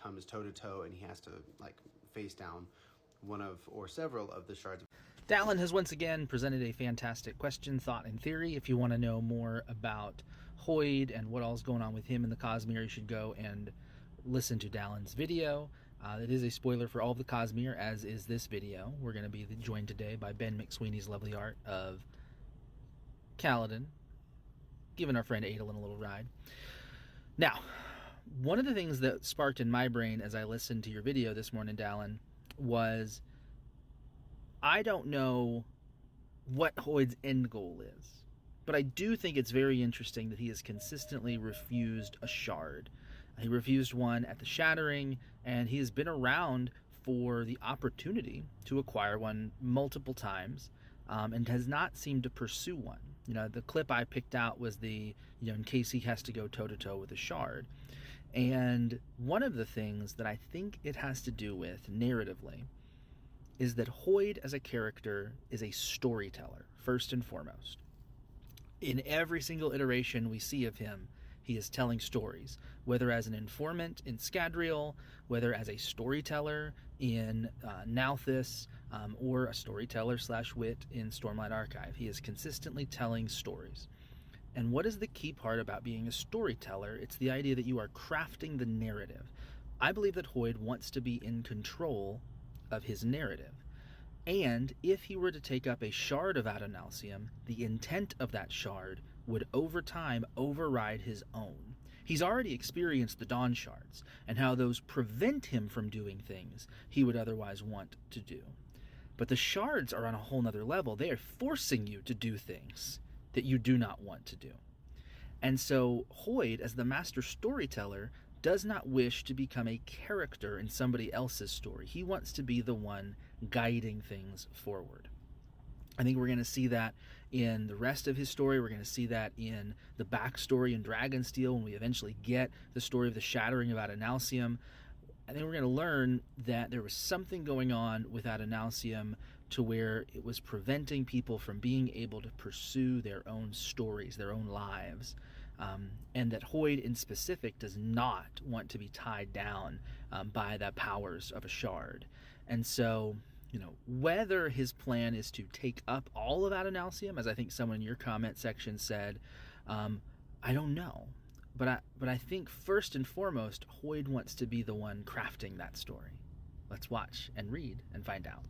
comes toe to toe and he has to like face down one of or several of the shards. Dallin has once again presented a fantastic question, thought, and theory. If you want to know more about Hoid and what all's going on with him in the Cosmere, you should go and listen to Dallin's video. It is a spoiler for all of the Cosmere, as is this video. We're going to be joined today by Ben McSweeney's lovely art of Kaladin, giving our friend Adolin a little ride. Now, one of the things that sparked in my brain as I listened to your video this morning, Dallin, was I don't know what Hoid's end goal is, but I do think it's very interesting that he has consistently refused a shard. He refused one at the Shattering, and he has been around for the opportunity to acquire one multiple times, and has not seemed to pursue one. You know, the clip I picked out was in case he has to go toe-to-toe with a shard. And one of the things that I think it has to do with, narratively, is that Hoid as a character is a storyteller, first and foremost. In every single iteration we see of him, he is telling stories, whether as an informant in Scadrial, whether as a storyteller in Nalthis, or a storyteller/wit in Stormlight Archive. He is consistently telling stories. And what is the key part about being a storyteller? It's the idea that you are crafting the narrative. I believe that Hoid wants to be in control of his narrative. And if he were to take up a shard of Adonalsium, the intent of that shard would over time override his own. He's already experienced the Dawn shards, and how those prevent him from doing things he would otherwise want to do. But the shards are on a whole nother level. They are forcing you to do things that you do not want to do. And so Hoid, as the master storyteller, does not wish to become a character in somebody else's story. He wants to be the one guiding things forward. I think we're going to see that in the rest of his story. We're going to see that in the backstory in Dragonsteel when we eventually get the story of the Shattering of Adonalsium. I think we're going to learn that there was something going on with Adonalsium to where it was preventing people from being able to pursue their own stories, their own lives. And that Hoid in specific does not want to be tied down by the powers of a shard. And so, whether his plan is to take up all of Adonalsium, as I think someone in your comment section said, I don't know. But I think first and foremost, Hoid wants to be the one crafting that story. Let's watch and read and find out.